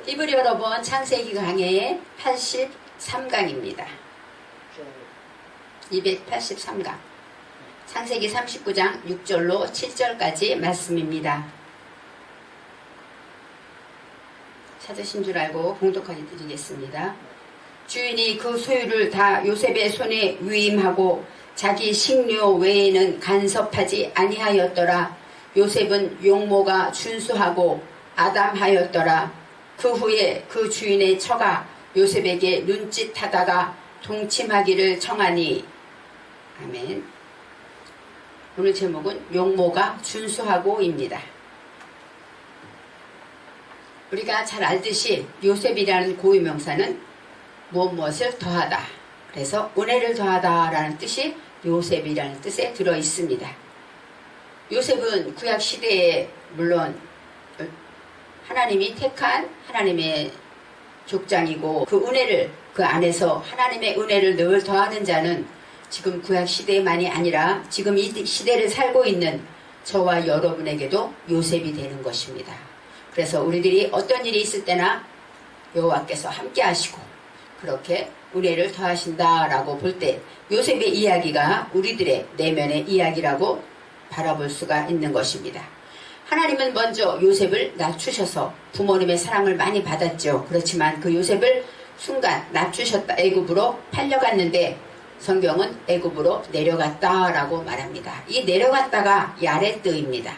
이불 여러분, 창세기 강의 83강입니다. 283강. 창세기 39장 6절로 7절까지 말씀입니다. 찾으신 줄 알고 봉독하게 드리겠습니다. 주인이 그 소유를 다 요셉의 손에 위임하고 자기 식료 외에는 간섭하지 아니하였더라. 요셉은 용모가 준수하고 아담하였더라. 그 후에 그 주인의 처가 요셉에게 눈짓하다가 동침하기를 청하니. 아멘. 오늘 제목은 용모가 준수하고입니다. 우리가 잘 알듯이 요셉이라는 고유명사는 무엇을 더하다. 그래서 은혜를 더하다 라는 뜻이 요셉이라는 뜻에 들어있습니다. 요셉은 구약시대에 물론 하나님이 택한 하나님의 족장이고 그 은혜를 그 안에서 하나님의 은혜를 늘 더하는 자는 지금 구약시대만이 아니라 지금 이 시대를 살고 있는 저와 여러분에게도 요셉이 되는 것입니다. 그래서 우리들이 어떤 일이 있을 때나 여호와께서 함께 하시고 그렇게 은혜를 더하신다라고 볼 때 요셉의 이야기가 우리들의 내면의 이야기라고 바라볼 수가 있는 것입니다. 하나님은 먼저 요셉을 낮추셔서 부모님의 사랑을 많이 받았죠. 그렇지만 그 요셉을 순간 낮추셨다. 애굽으로 팔려갔는데 성경은 애굽으로 내려갔다라고 말합니다. 이 내려갔다가 야레뜨입니다.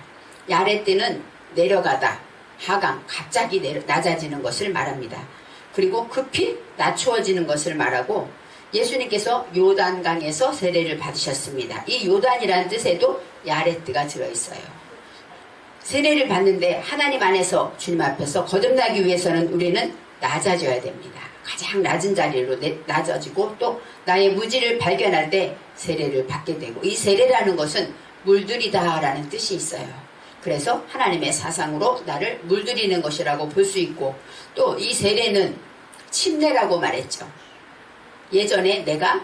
야레뜨는 내려가다, 하강, 갑자기 낮아지는 것을 말합니다. 그리고 급히 낮추어지는 것을 말하고 예수님께서 요단강에서 세례를 받으셨습니다. 이 요단이라는 뜻에도 야레뜨가 들어있어요. 세례를 받는데 하나님 안에서 주님 앞에서 거듭나기 위해서는 우리는 낮아져야 됩니다. 가장 낮은 자리로 낮아지고 또 나의 무지를 발견할 때 세례를 받게 되고 이 세례라는 것은 물들이다라는 뜻이 있어요. 그래서 하나님의 사상으로 나를 물들이는 것이라고 볼 수 있고 또 이 세례는 침례라고 말했죠. 예전에 내가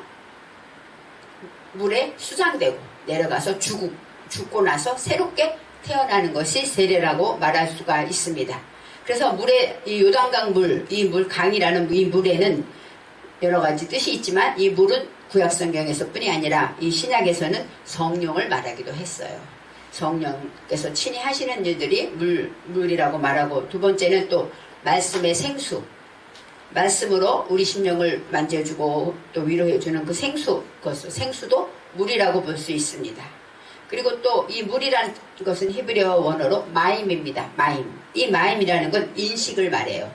물에 수장되고 내려가서 죽고 나서 새롭게 태어나는 것이 세례라고 말할 수가 있습니다. 그래서 물에 이 요단강 물, 이 물 강이라는 이 물에는 여러 가지 뜻이 있지만 이 물은 구약성경에서뿐이 아니라 이 신약에서는 성령을 말하기도 했어요. 성령께서 친히 하시는 일들이 물이라고 말하고 두 번째는 또 말씀의 생수. 말씀으로 우리 심령을 만져주고 또 위로해주는 그 생수도 물이라고 볼 수 있습니다. 그리고 또 이 물이라는 것은 히브리어 원어로 마임입니다. 마임. 이 마임이라는 건 인식을 말해요.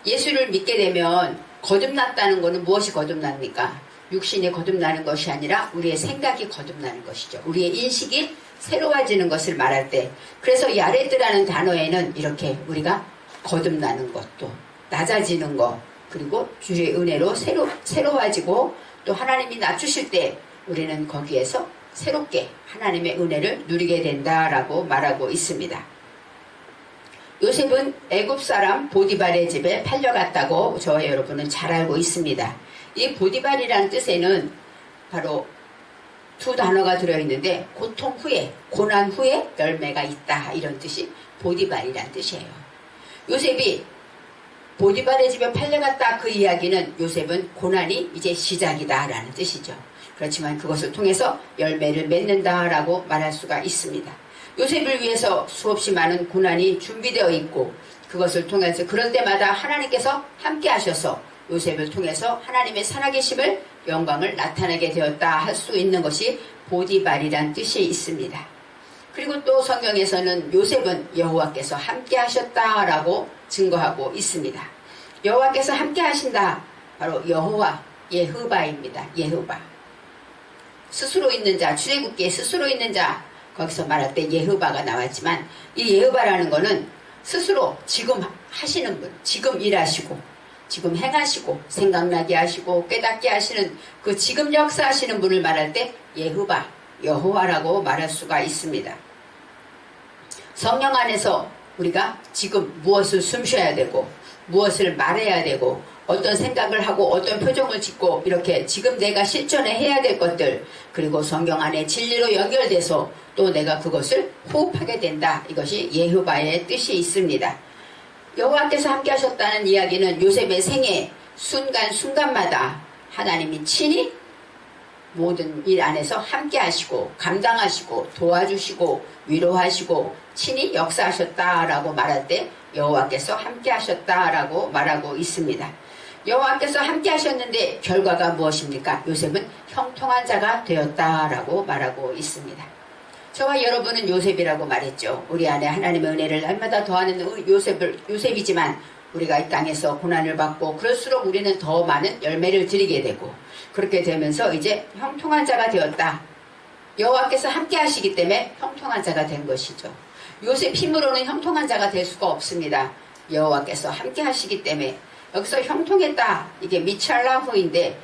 예수를 믿게 되면 거듭났다는 것은 무엇이 거듭납니까? 육신이 거듭나는 것이 아니라 우리의 생각이 거듭나는 것이죠. 우리의 인식이 새로워지는 것을 말할 때 그래서 야레뜨라는 단어에는 이렇게 우리가 거듭나는 것도 낮아지는 것 그리고 주의 은혜로 새로워지고 또 하나님이 낮추실 때 우리는 거기에서 새롭게 하나님의 은혜를 누리게 된다라고 말하고 있습니다. 요셉은 애굽 사람 보디발의 집에 팔려갔다고 저와 여러분은 잘 알고 있습니다. 이 보디발이라는 뜻에는 바로 두 단어가 들어있는데 고통 후에, 고난 후에 열매가 있다 이런 뜻이 보디발이라는 뜻이에요. 요셉이 보디발의 집에 팔려갔다 그 이야기는 요셉은 고난이 이제 시작이다 라는 뜻이죠. 그렇지만 그것을 통해서 열매를 맺는다라고 말할 수가 있습니다. 요셉을 위해서 수없이 많은 고난이 준비되어 있고 그것을 통해서 그럴 때마다 하나님께서 함께 하셔서 요셉을 통해서 하나님의 살아계심을 영광을 나타내게 되었다 할 수 있는 것이 보디발이란 뜻이 있습니다. 그리고 또 성경에서는 요셉은 여호와께서 함께 하셨다라고 증거하고 있습니다. 여호와께서 함께 하신다. 바로 여호와 예흐바입니다. 예흐바. 스스로 있는 자, 출애굽기에 스스로 있는 자 거기서 말할 때 예흐바가 나왔지만 이 예흐바라는 거는 스스로 지금 하시는 분, 지금 일하시고 지금 행하시고 생각나게 하시고 깨닫게 하시는 그 지금 역사하시는 분을 말할 때 예흐바, 여호와라고 말할 수가 있습니다. 성령 안에서 우리가 지금 무엇을 숨쉬어야 되고 무엇을 말해야 되고 어떤 생각을 하고 어떤 표정을 짓고 이렇게 지금 내가 실천해야 될 것들 그리고 성경 안에 진리로 연결돼서 또 내가 그것을 호흡하게 된다. 이것이 예호바의 뜻이 있습니다. 여호와께서 함께 하셨다는 이야기는 요셉의 생애 순간순간마다 하나님이 친히 모든 일 안에서 함께 하시고 감당하시고 도와주시고 위로하시고 친히 역사하셨다라고 말할 때 여호와께서 함께 하셨다라고 말하고 있습니다. 여호와께서 함께 하셨는데 결과가 무엇입니까? 요셉은 형통한 자가 되었다라고 말하고 있습니다. 저와 여러분은 요셉이라고 말했죠. 우리 안에 하나님의 은혜를 날마다 더하는 요셉이지만 우리가 이 땅에서 고난을 받고 그럴수록 우리는 더 많은 열매를 드리게 되고 그렇게 되면서 이제 형통한 자가 되었다. 여호와께서 함께 하시기 때문에 형통한 자가 된 것이죠. 요셉 힘으로는 형통한 자가 될 수가 없습니다. 여호와께서 함께 하시기 때문에 여기서 형통했다. 이게 미찰라후인데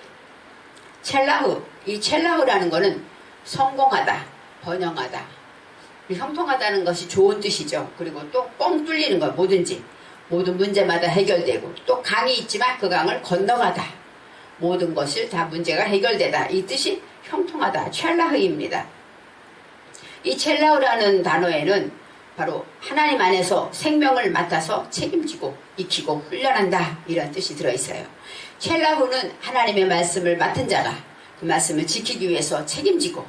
이 첼라후라는 거는 성공하다, 번영하다. 형통하다는 것이 좋은 뜻이죠. 그리고 또 뻥 뚫리는 것, 뭐든지 모든 문제마다 해결되고 또 강이 있지만 그 강을 건너가다. 모든 것을 다 문제가 해결되다. 이 뜻이 형통하다. 첼라흐입니다. 이 첼라흐라는 단어에는 바로 하나님 안에서 생명을 맡아서 책임지고 익히고 훈련한다. 이런 뜻이 들어있어요. 첼라후는 하나님의 말씀을 맡은 자가 그 말씀을 지키기 위해서 책임지고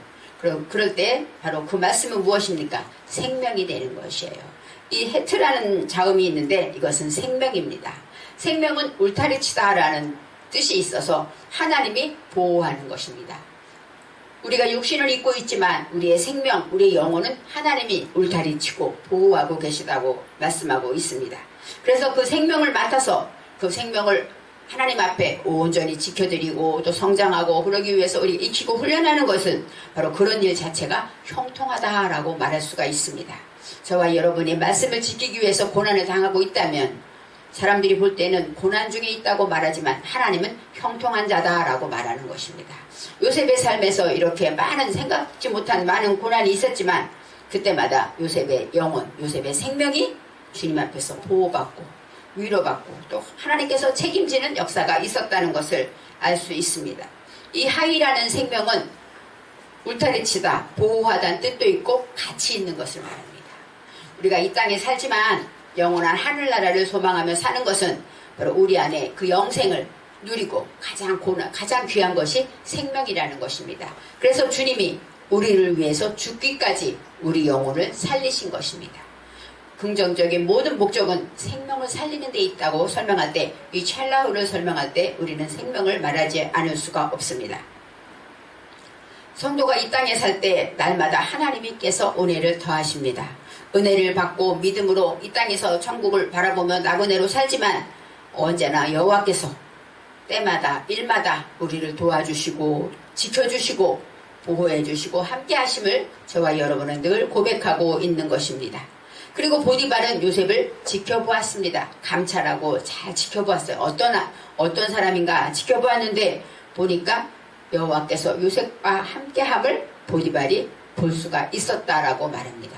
그럴 때 바로 그 말씀은 무엇입니까? 생명이 되는 것이에요. 이 헤트라는 자음이 있는데 이것은 생명입니다. 생명은 울타리치다라는 뜻이 있어서 하나님이 보호하는 것입니다. 우리가 육신을 입고 있지만 우리의 생명, 우리의 영혼은 하나님이 울타리치고 보호하고 계시다고 말씀하고 있습니다. 그래서 그 생명을 맡아서 그 생명을 하나님 앞에 온전히 지켜드리고 또 성장하고 그러기 위해서 우리 익히고 훈련하는 것은 바로 그런 일 자체가 형통하다라고 말할 수가 있습니다. 저와 여러분이 말씀을 지키기 위해서 고난을 당하고 있다면 사람들이 볼 때는 고난 중에 있다고 말하지만 하나님은 형통한 자다라고 말하는 것입니다. 요셉의 삶에서 이렇게 많은 생각지 못한 많은 고난이 있었지만 그때마다 요셉의 영혼, 요셉의 생명이 주님 앞에서 보호받고 위로받고 또 하나님께서 책임지는 역사가 있었다는 것을 알 수 있습니다. 이 하이라는 생명은 울타리치다, 보호하다는 뜻도 있고 가치 있는 것을 말합니다. 우리가 이 땅에 살지만 영원한 하늘나라를 소망하며 사는 것은 바로 우리 안에 그 영생을 누리고 가장 귀한 것이 생명이라는 것입니다. 그래서 주님이 우리를 위해서 죽기까지 우리 영혼을 살리신 것입니다. 긍정적인 모든 목적은 생명을 살리는 데 있다고 설명할 때, 이 첼라후를 설명할 때 우리는 생명을 말하지 않을 수가 없습니다. 성도가 이 땅에 살 때 날마다 하나님께서 은혜를 더하십니다. 은혜를 받고 믿음으로 이 땅에서 천국을 바라보며 나그네로 살지만 언제나 여호와께서 때마다 일마다 우리를 도와주시고 지켜주시고 보호해주시고 함께하심을 저와 여러분은 늘 고백하고 있는 것입니다. 그리고 보디발은 요셉을 지켜보았습니다. 감찰하고 잘 지켜보았어요. 어떤 사람인가 지켜보았는데 보니까 여호와께서 요셉과 함께함을 보디발이 볼 수가 있었다라고 말합니다.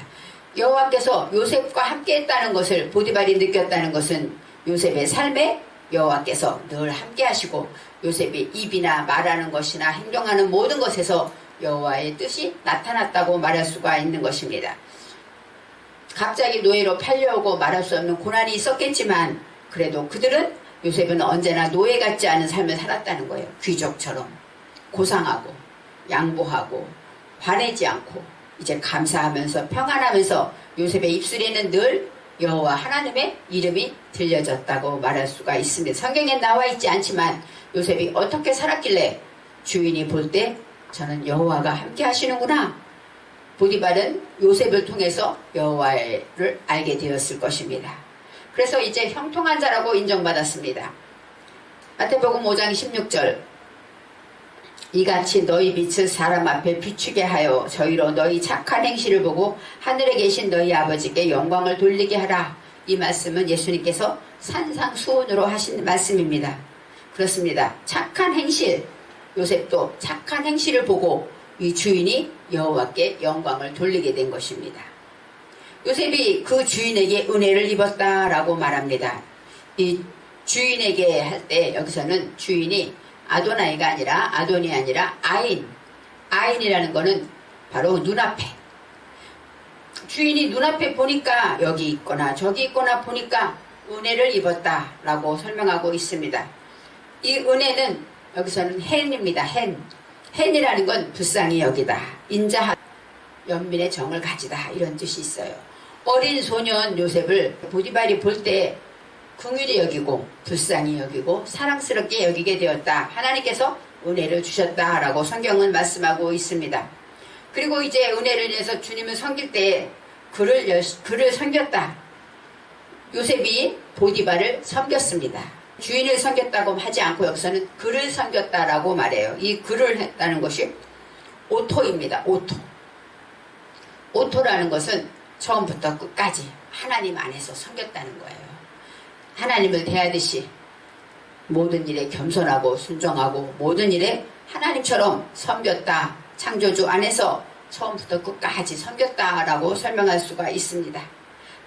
여호와께서 요셉과 함께했다는 것을 보디발이 느꼈다는 것은 요셉의 삶에 여호와께서 늘 함께하시고 요셉의 입이나 말하는 것이나 행동하는 모든 것에서 여호와의 뜻이 나타났다고 말할 수가 있는 것입니다. 갑자기 노예로 팔려오고 말할 수 없는 고난이 있었겠지만 그래도 그들은 요셉은 언제나 노예 같지 않은 삶을 살았다는 거예요. 귀족처럼 고상하고 양보하고 화내지 않고 이제 감사하면서 평안하면서 요셉의 입술에는 늘 여호와 하나님의 이름이 들려졌다고 말할 수가 있습니다. 성경에 나와 있지 않지만 요셉이 어떻게 살았길래 주인이 볼 때 저는 여호와가 함께 하시는구나. 보디발은 요셉을 통해서 여호와를 알게 되었을 것입니다. 그래서 이제 형통한 자라고 인정받았습니다. 마태복음 5장 16절 이같이 너희 빛을 사람 앞에 비추게 하여 저희로 너희 착한 행실을 보고 하늘에 계신 너희 아버지께 영광을 돌리게 하라. 이 말씀은 예수님께서 산상수훈으로 하신 말씀입니다. 그렇습니다. 착한 행실, 요셉도 착한 행실을 보고 이 주인이 여호와께 영광을 돌리게 된 것입니다. 요셉이 그 주인에게 은혜를 입었다라고 말합니다. 이 주인에게 할 때 여기서는 주인이 아도나이가 아니라 아돈이 아니라 아인이라는 거는 바로 눈앞에 주인이 눈앞에 보니까 여기 있거나 저기 있거나 보니까 은혜를 입었다라고 설명하고 있습니다. 이 은혜는 여기서는 헨입니다. 헨이라는 건 불쌍히 여기다, 인자하다, 연민의 정을 가지다, 이런 뜻이 있어요. 어린 소년 요셉을 보디발이 볼 때 긍휼히 여기고 불쌍히 여기고 사랑스럽게 여기게 되었다. 하나님께서 은혜를 주셨다라고 성경은 말씀하고 있습니다. 그리고 이제 은혜를 인해서 주님을 섬길 때 그를 섬겼다. 요셉이 보디발을 섬겼습니다. 주인을 섬겼다고 하지 않고 여기서는 그를 섬겼다라고 말해요. 이 그를 했다는 것이 오토입니다. 오토라는 것은 처음부터 끝까지 하나님 안에서 섬겼다는 거예요. 하나님을 대하듯이 모든 일에 겸손하고 순종하고 모든 일에 하나님처럼 섬겼다. 창조주 안에서 처음부터 끝까지 섬겼다라고 설명할 수가 있습니다.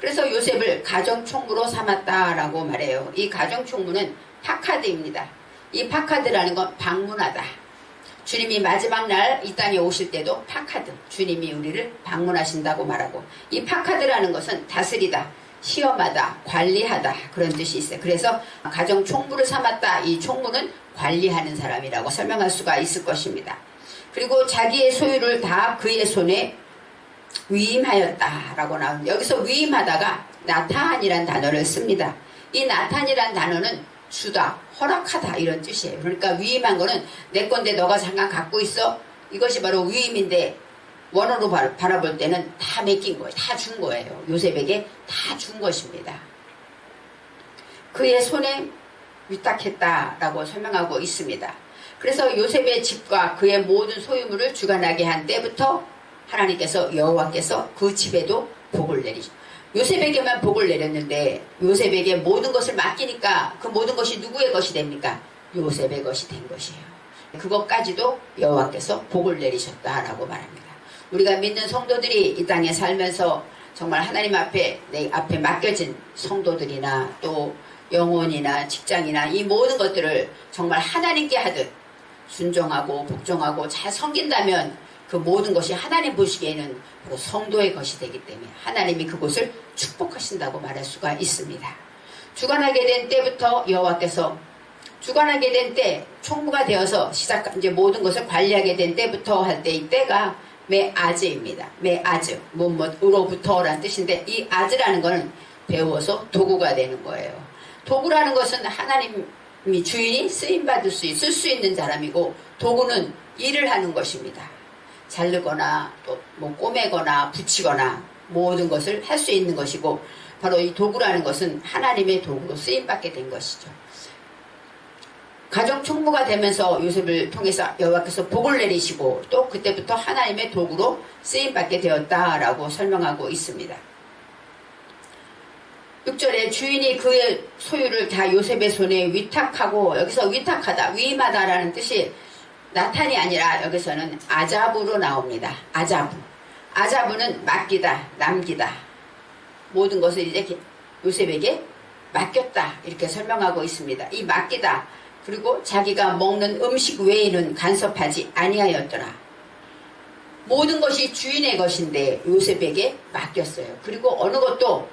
그래서 요셉을 가정총무로 삼았다라고 말해요. 이 가정총무는 파카드입니다. 이 파카드라는 건 방문하다. 주님이 마지막 날 이 땅에 오실 때도 파카드, 주님이 우리를 방문하신다고 말하고, 이 파카드라는 것은 다스리다, 시험하다, 관리하다, 그런 뜻이 있어요. 그래서 가정총무를 삼았다. 이 총무는 관리하는 사람이라고 설명할 수가 있을 것입니다. 그리고 자기의 소유를 다 그의 손에 위임하였다라고 나옵니다. 여기서 위임하다가 나탄이란 단어를 씁니다. 이 나탄이란 단어는 주다, 허락하다, 이런 뜻이에요. 그러니까 위임한 거는 내 건데 너가 잠깐 갖고 있어. 이것이 바로 위임인데, 원어로 바라볼 때는 다 맡긴 거예요. 다 준 거예요. 요셉에게 다 준 것입니다. 그의 손에 위탁했다라고 설명하고 있습니다. 그래서 요셉의 집과 그의 모든 소유물을 주관하게 한 때부터 하나님께서, 여호와께서 그 집에도 복을 내리죠. 요셉에게만 복을 내렸는데 요셉에게 모든 것을 맡기니까 그 모든 것이 누구의 것이 됩니까? 요셉의 것이 된 것이에요. 그것까지도 여호와께서 복을 내리셨다라고 말합니다. 우리가 믿는 성도들이 이 땅에 살면서 정말 하나님 앞에, 내 앞에 맡겨진 성도들이나 또 영혼이나 직장이나 이 모든 것들을 정말 하나님께 하듯 순종하고 복종하고 잘 섬긴다면 그 모든 것이 하나님 보시기에는 바로 성도의 것이 되기 때문에 하나님이 그곳을 축복하신다고 말할 수가 있습니다. 주관하게 된 때부터 여호와께서, 주관하게 된 때, 총무가 되어서 이제 모든 것을 관리하게 된 때부터 할 때, 이 때가 메아즈입니다. 메아즈, 뭐으로부터라는 뜻인데, 이 아즈라는 것은 배워서 도구가 되는 거예요. 도구라는 것은 하나님이 주인이 쓰임받을 쓸 수 있는 사람이고, 도구는 일을 하는 것입니다. 자르거나 또 뭐 꼬매거나 붙이거나 모든 것을 할 수 있는 것이고, 바로 이 도구라는 것은 하나님의 도구로 쓰임받게 된 것이죠. 가정총무가 되면서 요셉을 통해서 여호와께서 복을 내리시고 또 그때부터 하나님의 도구로 쓰임받게 되었다라고 설명하고 있습니다. 6절에 주인이 그의 소유를 다 요셉의 손에 위탁하고, 여기서 위탁하다, 위임하다라는 뜻이 나탄이 아니라 여기서는 아자부로 나옵니다. 아자부는 맡기다, 남기다, 모든 것을 이제 요셉에게 맡겼다, 이렇게 설명하고 있습니다. 이 맡기다, 그리고 자기가 먹는 음식 외에는 간섭하지 아니하였더라. 모든 것이 주인의 것인데 요셉에게 맡겼어요. 그리고 어느 것도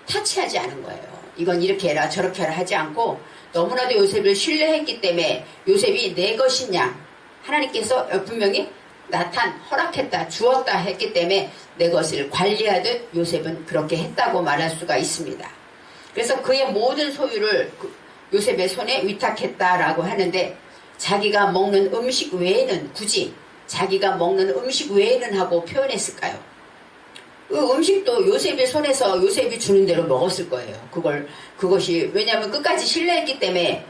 타치하지 않은 거예요. 이건 이렇게 해라 저렇게 해라 하지 않고, 너무나도 요셉을 신뢰했기 때문에 요셉이 내 것인 양, 하나님께서 분명히 나탄 허락했다, 주었다 했기 때문에 내 것을 관리하듯 요셉은 그렇게 했다고 말할 수가 있습니다. 그래서 그의 모든 소유를 요셉의 손에 위탁했다라고 하는데, 자기가 먹는 음식 외에는, 굳이 자기가 먹는 음식 외에는 하고 표현했을까요? 그 음식도 요셉의 손에서 요셉이 주는 대로 먹었을 거예요. 그것이, 왜냐하면 끝까지 신뢰했기 때문에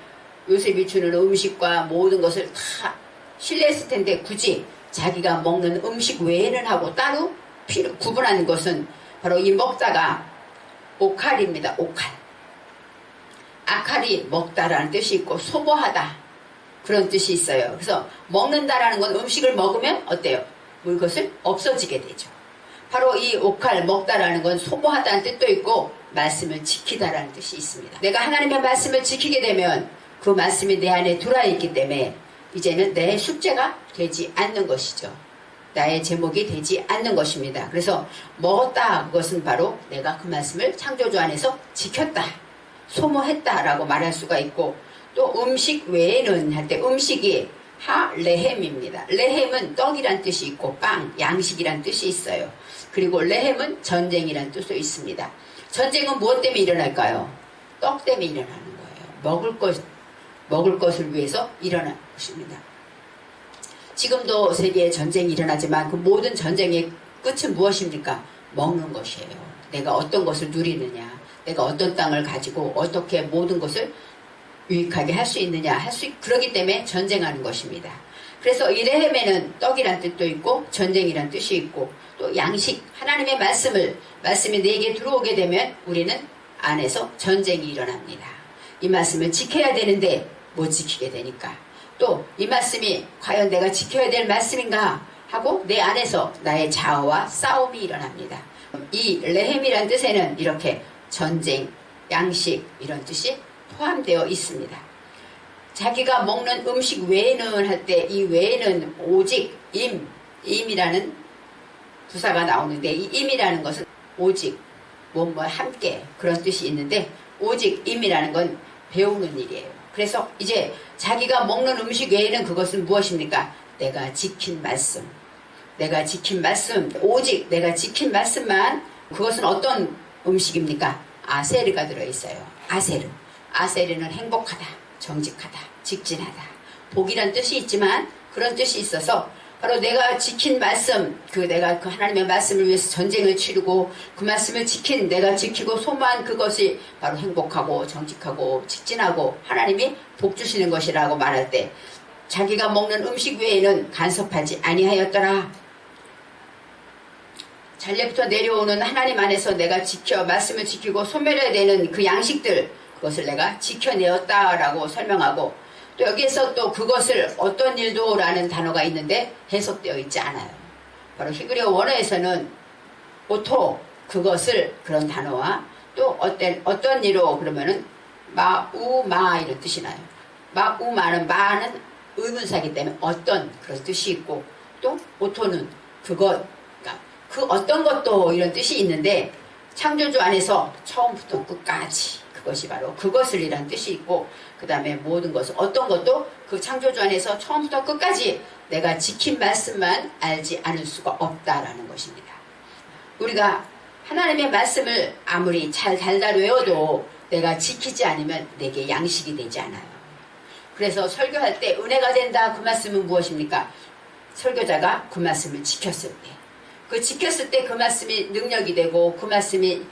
요셉이 주는 음식과 모든 것을 다 신뢰했을 텐데, 굳이 자기가 먹는 음식 외에는 하고 따로 구분하는 것은 바로 이 먹다가 오칼입니다. 오칼. 아칼이 먹다라는 뜻이 있고 소모하다, 그런 뜻이 있어요. 그래서 먹는다라는 건 음식을 먹으면 어때요? 그것을 없어지게 되죠. 바로 이 오칼, 먹다라는 건 소모하다는 뜻도 있고 말씀을 지키다라는 뜻이 있습니다. 내가 하나님의 말씀을 지키게 되면 그 말씀이 내 안에 들어있기 때문에 이제는 내 숙제가 되지 않는 것이죠. 나의 제목이 되지 않는 것입니다. 그래서 먹었다, 그것은 바로 내가 그 말씀을 창조주 안에서 지켰다, 소모했다라고 말할 수가 있고, 또 음식 외에는 할 때 음식이 레헴입니다. 레헴은 떡이란 뜻이 있고 빵, 양식이란 뜻이 있어요. 그리고 레헴은 전쟁이란 뜻도 있습니다. 전쟁은 무엇 때문에 일어날까요? 떡 때문에 일어나는 거예요. 먹을 것을 위해서 일어나는 것입니다. 지금도 세계에 전쟁이 일어나지만 그 모든 전쟁의 끝은 무엇입니까? 먹는 것이에요. 내가 어떤 것을 누리느냐, 내가 어떤 땅을 가지고 어떻게 모든 것을 유익하게 할 수 있느냐, 그러기 때문에 전쟁하는 것입니다. 그래서 이 레헴에는 떡이란 뜻도 있고 전쟁이란 뜻이 있고, 또 양식, 하나님의 말씀이 내게 들어오게 되면 우리는 안에서 전쟁이 일어납니다. 이 말씀을 지켜야 되는데 못 지키게 되니까, 또 이 말씀이 과연 내가 지켜야 될 말씀인가 하고 내 안에서 나의 자아와 싸움이 일어납니다. 이 레헴이란 뜻에는 이렇게 전쟁, 양식 이런 뜻이 포함되어 있습니다. 자기가 먹는 음식 외에는 할 때 이 외에는 오직 임이라는 부사가 나오는데, 이 임이라는 것은 오직 함께 그런 뜻이 있는데, 오직 임이라는 건 배우는 일이에요. 그래서 이제 자기가 먹는 음식 외에는 그것은 무엇입니까? 내가 지킨 말씀, 오직 내가 지킨 말씀만. 그것은 어떤 음식입니까? 아세르가 들어있어요. 아세르는 행복하다, 정직하다, 직진하다, 복이란 뜻이 있지만 그런 뜻이 있어서 바로 내가 지킨 말씀, 내가 그 하나님의 말씀을 위해서 전쟁을 치르고 그 말씀을 내가 지키고 소모한 그것이 바로 행복하고 정직하고 직진하고 하나님이 복 주시는 것이라고 말할 때, 자기가 먹는 음식 외에는 간섭하지 아니하였더라. 잘례부터 내려오는 하나님 안에서 내가 말씀을 지키고 소멸해야 되는 그 양식들, 그것을 내가 지켜내었다라고 설명하고, 또 여기에서 또 그것을 어떤 일도라는 단어가 있는데 해석되어 있지 않아요. 바로 히브리어 원어에서는 오토, 그것을, 그런 단어와 또 어떤 일로 그러면은 마우마 이런 뜻이 나요. 마우마는 의문사이기 때문에 어떤 그런 뜻이 있고, 또 오토는 그것, 그러니까 그 어떤 것도 이런 뜻이 있는데, 창조주 안에서 처음부터 끝까지 그것이 바로 그것을 이란 뜻이 있고, 그 다음에 모든 것을, 어떤 것도 그 창조주 안에서 처음부터 끝까지 내가 지킨 말씀만 알지 않을 수가 없다라는 것입니다. 우리가 하나님의 말씀을 아무리 잘 달달 외워도 내가 지키지 않으면 내게 양식이 되지 않아요. 그래서 설교할 때 은혜가 된다, 그 말씀은 무엇입니까? 설교자가 그 말씀을 지켰을 때, 지켰을 때 그 말씀이 능력이 되고 그 말씀이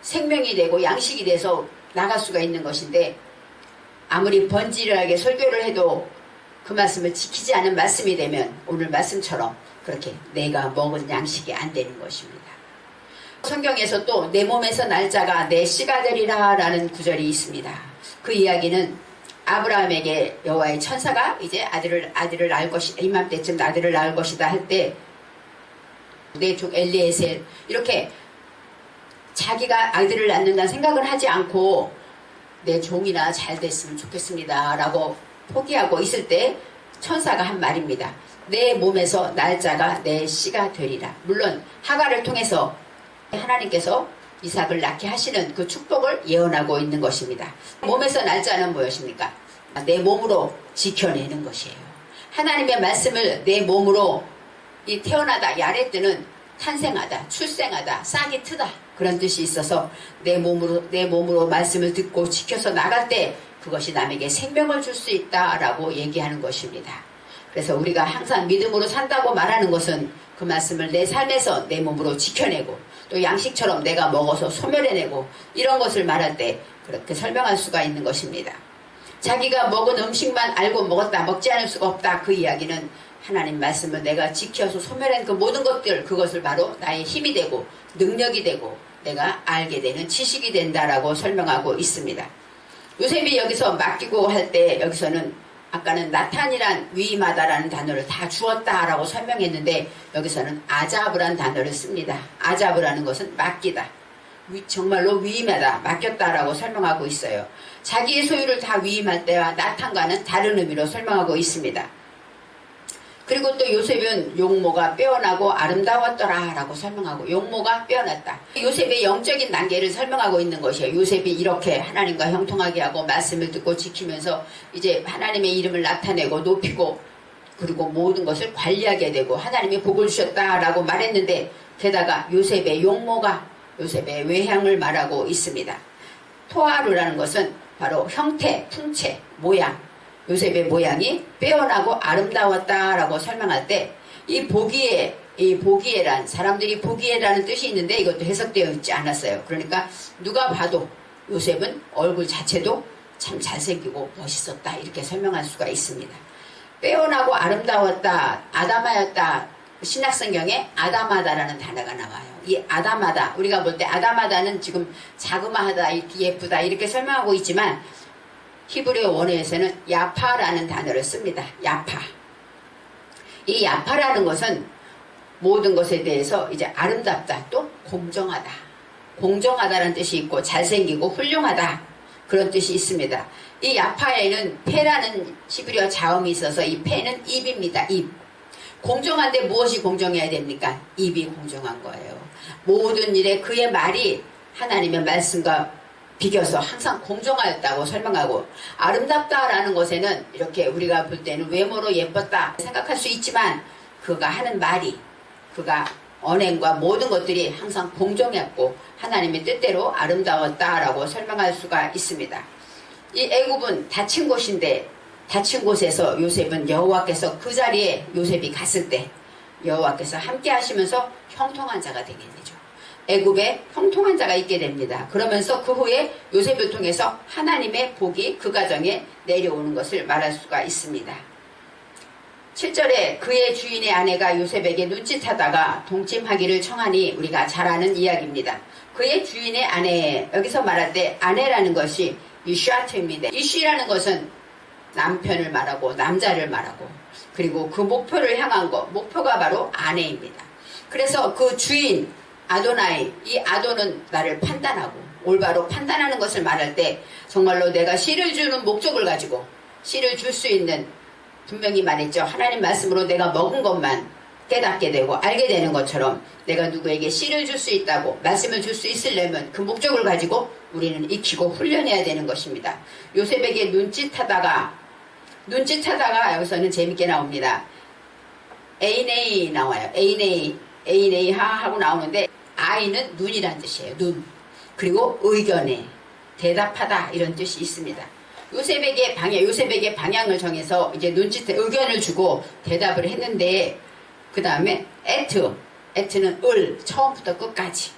생명이 되고 양식이 돼서 나갈 수가 있는 것인데, 아무리 번지르하게 설교를 해도 그 말씀을 지키지 않은 말씀이 되면 오늘 말씀처럼 그렇게 내가 먹은 양식이 안 되는 것입니다. 성경에서 또 내 몸에서 날 자가 내 씨가 되리라 라는 구절이 있습니다. 그 이야기는 아브라함에게 여호와의 천사가 이제 아들을 낳을 것이다, 이맘때쯤 아들을 낳을 것이다 할 때, 내 종 엘리에셀, 이렇게 자기가 아들을 낳는다는 생각을 하지 않고 내 종이나 잘 됐으면 좋겠습니다 라고 포기하고 있을 때 천사가 한 말입니다. 내 몸에서 날 자가 내 씨가 되리라. 물론 하갈을 통해서 하나님께서 이삭을 낳게 하시는 그 축복을 예언하고 있는 것입니다. 몸에서 날 자는 무엇입니까? 내 몸으로 지켜내는 것이에요. 하나님의 말씀을 내 몸으로 태어나다, 야레뜨는 탄생하다, 출생하다, 싹이 트다, 그런 뜻이 있어서 내 몸으로 말씀을 듣고 지켜서 나갈 때 그것이 남에게 생명을 줄 수 있다라고 얘기하는 것입니다. 그래서 우리가 항상 믿음으로 산다고 말하는 것은 그 말씀을 내 삶에서 내 몸으로 지켜내고, 또 양식처럼 내가 먹어서 소멸해내고, 이런 것을 말할 때 그렇게 설명할 수가 있는 것입니다. 자기가 먹은 음식만 알고 먹었다, 먹지 않을 수가 없다, 그 이야기는 하나님 말씀을 내가 지켜서 소멸한 그 모든 것들, 그것을 바로 나의 힘이 되고 능력이 되고 내가 알게 되는 지식이 된다라고 설명하고 있습니다. 요셉이 여기서 맡기고 할 때, 여기서는 아까는 나탄이란 위임하다라는 단어를 다 주었다라고 설명했는데, 여기서는 아자브란 단어를 씁니다. 아자브라는 것은 맡기다, 정말로 위임하다, 맡겼다라고 설명하고 있어요. 자기의 소유를 다 위임할 때와 나탄과는 다른 의미로 설명하고 있습니다. 그리고 또 요셉은 용모가 빼어나고 아름다웠더라 라고 설명하고, 용모가 빼어났다. 요셉의 영적인 단계를 설명하고 있는 것이에요. 요셉이 이렇게 하나님과 형통하게 하고 말씀을 듣고 지키면서 이제 하나님의 이름을 나타내고 높이고 그리고 모든 것을 관리하게 되고 하나님이 복을 주셨다라고 말했는데, 게다가 요셉의 용모가 요셉의 외향을 말하고 있습니다. 토아르라는 것은 바로 형태, 풍채, 모양, 요셉의 모양이 빼어나고 아름다웠다라고 설명할 때 이 보기에란, 사람들이 보기에라는 뜻이 있는데 이것도 해석되어 있지 않았어요. 그러니까 누가 봐도 요셉은 얼굴 자체도 참 잘생기고 멋있었다 이렇게 설명할 수가 있습니다. 빼어나고 아름다웠다, 아담하였다. 신약성경에 아담하다라는 단어가 나와요. 이 아담하다, 우리가 볼 때 아담하다는 지금 자그마하다, 예쁘다 이렇게 설명하고 있지만 히브리어 원어에서는 야파라는 단어를 씁니다. 야파. 이 야파라는 것은 모든 것에 대해서 이제 아름답다, 또 공정하다. 공정하다는 뜻이 있고 잘생기고 훌륭하다 그런 뜻이 있습니다. 이 야파에는 페라는 히브리어 자음이 있어서 이 페는 입입니다. 입. 공정한데 무엇이 공정해야 됩니까? 입이 공정한 거예요. 모든 일에 그의 말이 하나님의 말씀과 비교서 항상 공정하였다고 설명하고, 아름답다라는 것에는 이렇게 우리가 볼 때는 외모로 예뻤다 생각할 수 있지만 그가 하는 말이, 그가 언행과 모든 것들이 항상 공정했고 하나님의 뜻대로 아름다웠다라고 설명할 수가 있습니다. 이 애굽은 닫힌 곳인데 닫힌 곳에서 요셉은 여호와께서 그 자리에 요셉이 갔을 때 여호와께서 함께 하시면서 형통한 자가 되게 되죠. 애굽에 형통한 자가 있게 됩니다. 그러면서 그 후에 요셉을 통해서 하나님의 복이 그 가정에 내려오는 것을 말할 수가 있습니다. 7절에 그의 주인의 아내가 요셉에게 눈짓하다가 동침하기를 청하니 우리가 잘 아는 이야기입니다. 그의 주인의 아내, 여기서 말할 때 아내라는 것이 이슈아트입니다. 이슈라는 것은 남편을 말하고 남자를 말하고, 그리고 그 목표를 향한 것, 목표가 바로 아내입니다. 그래서 그 주인 아도나이, 이 아도는 나를 판단하고 올바로 판단하는 것을 말할 때 정말로 내가 씨를 주는 목적을 가지고 씨를 줄 수 있는, 분명히 말했죠. 하나님 말씀으로 내가 먹은 것만 깨닫게 되고 알게 되는 것처럼 내가 누구에게 씨를 줄 수 있다고, 말씀을 줄 수 있으려면 그 목적을 가지고 우리는 익히고 훈련해야 되는 것입니다. 요셉에게 눈짓하다가 여기서는 재밌게 나옵니다. 에이네이 나와요. 에이네이 하고 나오는데 아이는 눈이란 뜻이에요. 눈. 그리고 의견에 대답하다 이런 뜻이 있습니다. 요셉에게 방향을 정해서 이제 의견을 주고 대답을 했는데, 그 다음에 에트는 처음부터 끝까지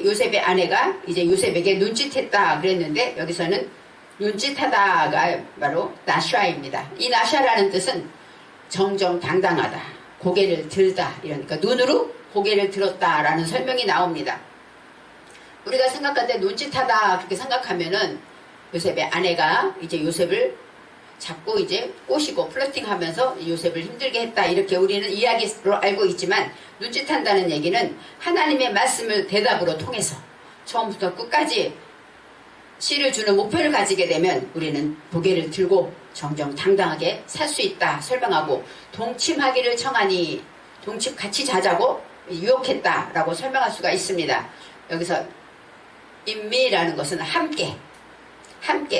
요셉의 아내가 이제 요셉에게 눈짓했다 그랬는데, 여기서는 눈짓하다가 바로 나샤입니다. 이 나샤라는 뜻은 정정당당하다, 고개를 들다, 이러니까 눈으로 고개를 들었다라는 설명이 나옵니다. 우리가 생각할 때 눈짓하다 그렇게 생각하면은 요셉의 아내가 이제 요셉을 자꾸 이제 꼬시고 플러팅하면서 요셉을 힘들게 했다 이렇게 우리는 이야기로 알고 있지만, 눈짓한다는 얘기는 하나님의 말씀을 대답으로 통해서 처음부터 끝까지 씨를 주는 목표를 가지게 되면 우리는 고개를 들고 정정당당하게 살 수 있다 설명하고, 동침하기를 청하니 동침 같이 자자고 유혹했다라고 설명할 수가 있습니다. 여기서 인미라는 것은 함께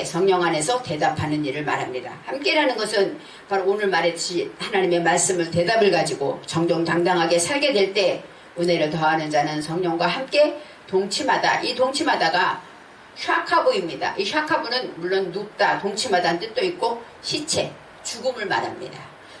성령 안에서 대답하는 일을 말합니다. 함께라는 것은 바로 오늘 말했듯이 하나님의 말씀을 대답을 가지고 정정당당하게 살게 될 때 은혜를 더하는 자는 성령과 함께 동침하다. 이 동침하다가 샤카부입니다. 이 샤카부는 물론 눕다, 동침하다는 뜻도 있고 시체, 죽음을 말합니다.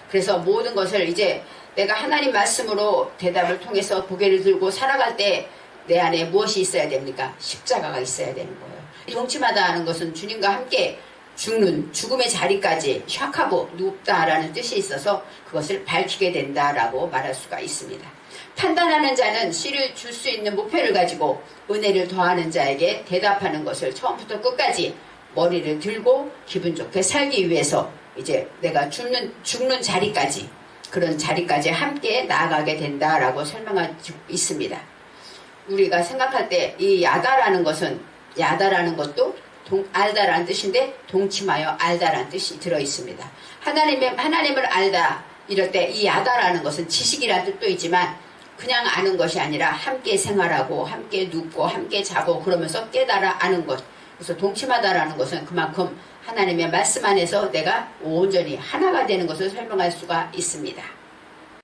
그래서 모든 것을 이제 내가 하나님 말씀으로 대답을 통해서 고개를 들고 살아갈 때 내 안에 무엇이 있어야 됩니까? 십자가가 있어야 되는 거예요. 동침하다 하는 것은 주님과 함께 죽음의 자리까지 샤카부, 눕다라는 뜻이 있어서 그것을 밝히게 된다라고 말할 수가 있습니다. 판단하는 자는 씨를 줄 수 있는 목표를 가지고 은혜를 더하는 자에게 대답하는 것을 처음부터 끝까지 머리를 들고 기분 좋게 살기 위해서 이제 내가 죽는 자리까지, 그런 자리까지 함께 나아가게 된다라고 설명하고 있습니다. 우리가 생각할 때 이 야다라는 것도 알다라는 뜻인데 동침하여 알다라는 뜻이 들어있습니다. 하나님을 알다, 이럴 때 이 야다라는 것은 지식이라는 뜻도 있지만 그냥 아는 것이 아니라 함께 생활하고 함께 눕고 함께 자고 그러면서 깨달아 아는 것. 그래서 동침하다라는 것은 그만큼 하나님의 말씀 안에서 내가 온전히 하나가 되는 것을 설명할 수가 있습니다.